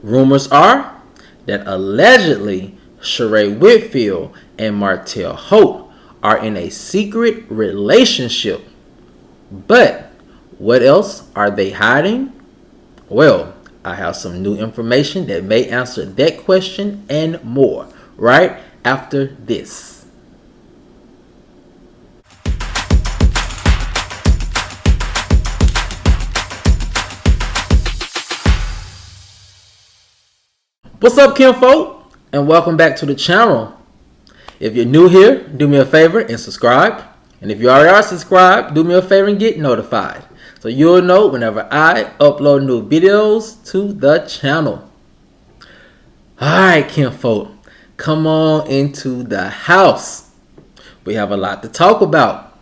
Rumors are that allegedly Sheree Whitfield and Martellholt are in a secret relationship. But what else are they hiding? Well, I have some new information that may answer that question and more right after this. What's up, kinfolk, and welcome back to the channel. If you're new here, do me a favor and subscribe. And if you already are subscribed, do me a favor and get notified, so you'll know whenever I upload new videos to the channel. Alright, kinfolk, come on into the house. We have a lot to talk about,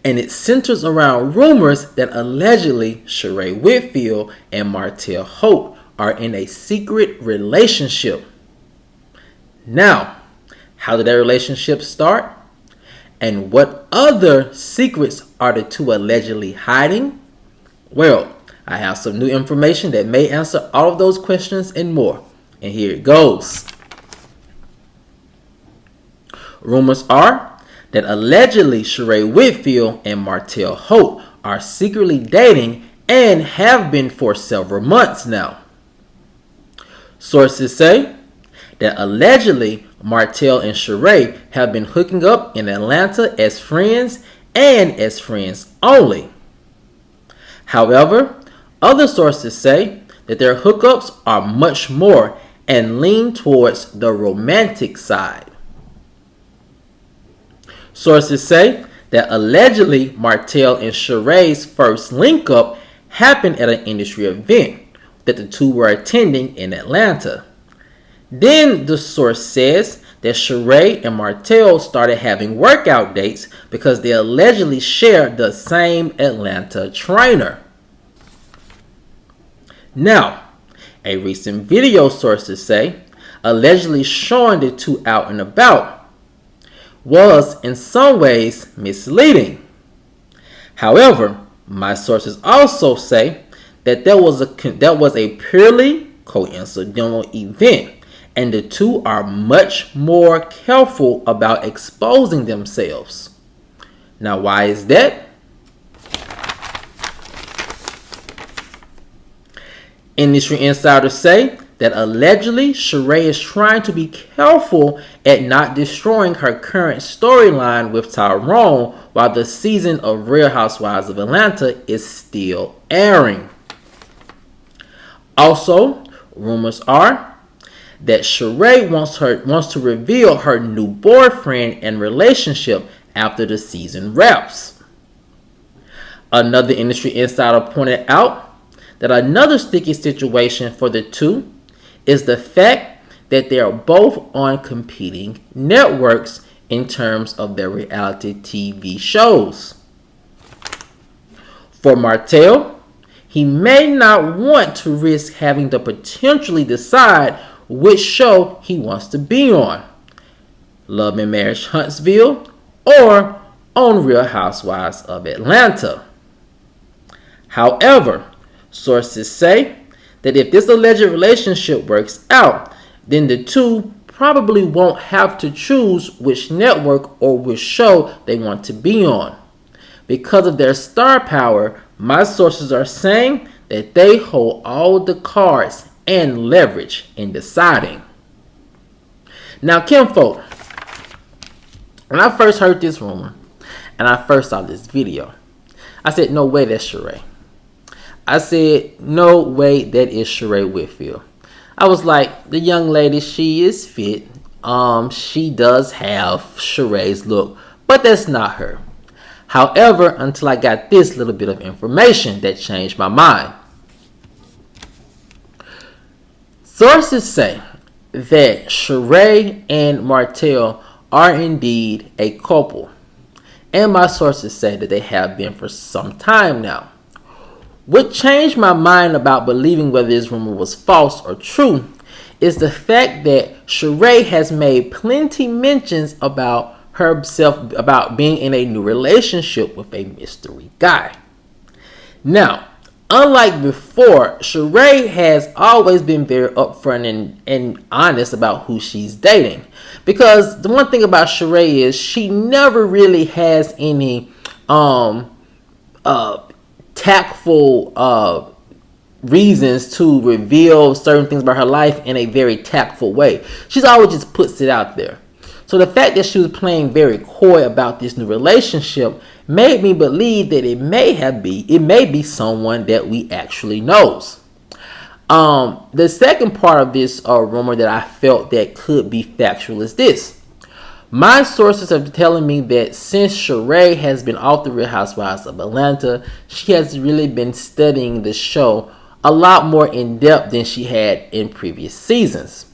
and it centers around rumors that allegedly Sheree Whitfield and Martellholt are in a secret relationship. Now, how did that relationship start? And what other secrets are the two allegedly hiding? Well, I have some new information that may answer all of those questions and more. And here it goes. Rumors are that allegedly Sheree Whitfield and Martellholt are secretly dating and have been for several months now. Sources say that allegedly Martell and Sheree have been hooking up in Atlanta as friends and as friends only. However, other sources say that their hookups are much more and lean towards the romantic side. Sources say that allegedly Martell and Sheree's first link up happened at an industry event that the two were attending in Atlanta. Then the source says that Sheree and Martell started having workout dates because they allegedly shared the same Atlanta trainer. Now, a recent video, sources say, allegedly showing the two out and about was in some ways misleading. However, my sources also say that that was a purely coincidental event, and the two are much more careful about exposing themselves. Now, why is that? Industry insiders say that allegedly Sheree is trying to be careful at not destroying her current storyline with Tyrone while the season of Real Housewives of Atlanta is still airing. Also, rumors are that Sheree wants to reveal her new boyfriend and relationship after the season wraps. Another industry insider pointed out that another sticky situation for the two is the fact that they are both on competing networks in terms of their reality TV shows. For Martell, he may not want to risk having to potentially decide which show he wants to be on, Love and Marriage Huntsville or on Real Housewives of Atlanta. However, sources say that if this alleged relationship works out, then the two probably won't have to choose which network or which show they want to be on. Because of their star power, my sources are saying that they hold all the cards and leverage in deciding. Now, kinfolk, when I first heard this rumor and I first saw this video, I said, no way that's Sheree. I said, no way that is Sheree Whitfield. I was like, the young lady, she is fit. She does have Sheree's look, but that's not her. However, until I got this little bit of information that changed my mind. Sources say that Sheree and Martell are indeed a couple, and my sources say that they have been for some time now. What changed my mind about believing whether this rumor was false or true is the fact that Sheree has made plenty mentions about herself about being in a new relationship with a mystery guy. Now, Unlike before, Sheree has always been very upfront and honest about who she's dating. Because the one thing about Sheree is she never really has any tactful reasons to reveal certain things about her life in a very tactful way. She's always just puts it out there. So the fact that she was playing very coy about this new relationship made me believe that it may be someone that we actually knows. The second part of this rumor that I felt that could be factual is this. My sources are telling me that since Sheree has been off the Real Housewives of Atlanta, she has really been studying the show a lot more in depth than she had in previous seasons.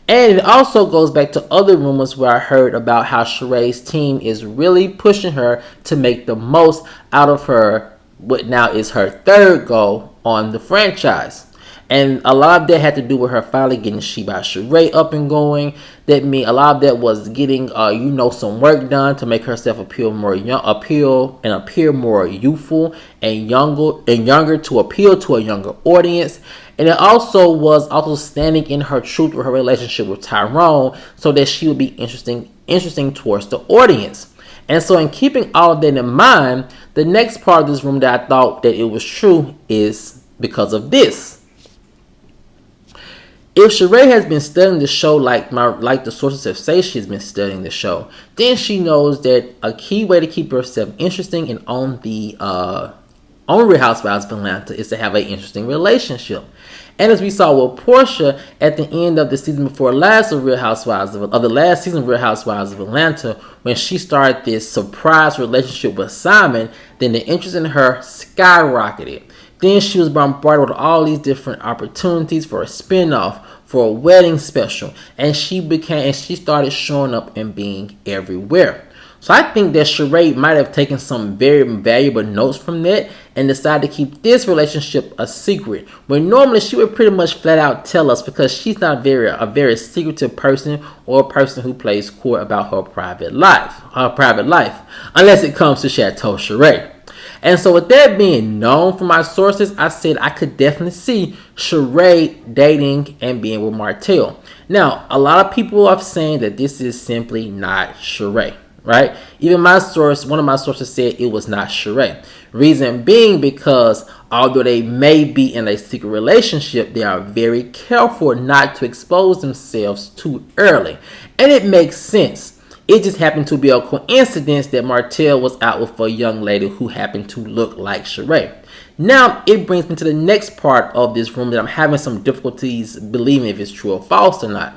And it also goes back to other rumors where I heard about how Sheree's team is really pushing her to make the most out of her, what now is her third goal on the franchise. And a lot of that had to do with her finally getting She by Sheree up and going. That mean a lot of that was getting some work done to make herself appear more appear more youthful and younger to appeal to a younger audience. And it also was standing in her truth with her relationship with Tyrone, so that she would be interesting towards the audience. And so in keeping all of that in mind, the next part of this room that I thought that it was true is because of this. If Sheree has been studying the show like the sources have said she's been studying the show, then she knows that a key way to keep herself interesting and on Real Housewives of Atlanta is to have an interesting relationship. And as we saw with Portia at the end of the season before last of Real Housewives of the last season of Real Housewives of Atlanta, when she started this surprise relationship with Simon, then the interest in her skyrocketed. Then she was bombarded with all these different opportunities for a spinoff, for a wedding special, and she started showing up and being everywhere. So I think that Sheree might have taken some very valuable notes from that and decided to keep this relationship a secret, when normally she would pretty much flat out tell us, because she's not a very secretive person or a person who plays coy about her private life, unless it comes to Chateau Sheree. And so with that being known from my sources, I said I could definitely see Sheree dating and being with Martell. Now, a lot of people are saying that this is simply not Sheree, right? Even one of my sources said it was not Sheree. Reason being because although they may be in a secret relationship, they are very careful not to expose themselves too early. And it makes sense. It just happened to be a coincidence that Martell was out with a young lady who happened to look like Sheree. Now, it brings me to the next part of this room that I'm having some difficulties believing if it's true or false or not.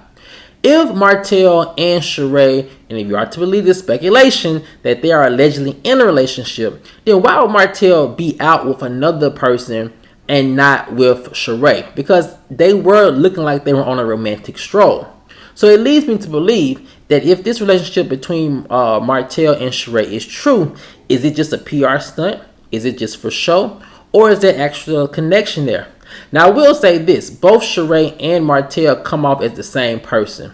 If Martell and Sheree, and if you are to believe this speculation that they are allegedly in a relationship, then why would Martell be out with another person and not with Sheree? Because they were looking like they were on a romantic stroll. So it leads me to believe that if this relationship between Martell and Sheree is true, is it just a PR stunt? Is it just for show? Or is there actual connection there? Now, I will say this. Both Sheree and Martell come off as the same person.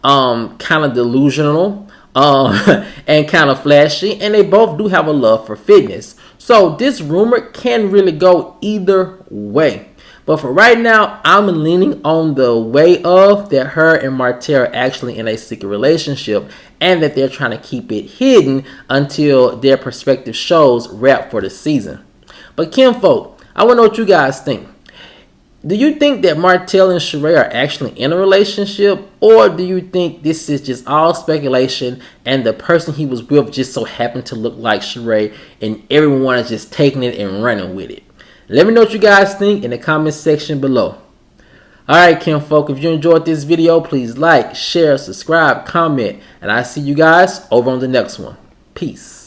Kind of delusional and kind of flashy. And they both do have a love for fitness. So this rumor can really go either way. But for right now, I'm leaning on the way of that her and Martell are actually in a secret relationship and that they're trying to keep it hidden until their prospective shows wrap for the season. But kinfolk, I want to know what you guys think. Do you think that Martell and Sheree are actually in a relationship, or do you think this is just all speculation and the person he was with just so happened to look like Sheree and everyone is just taking it and running with it? Let me know what you guys think in the comment section below. Alright, kinfolk, if you enjoyed this video, please like, share, subscribe, comment, and I'll see you guys over on the next one. Peace.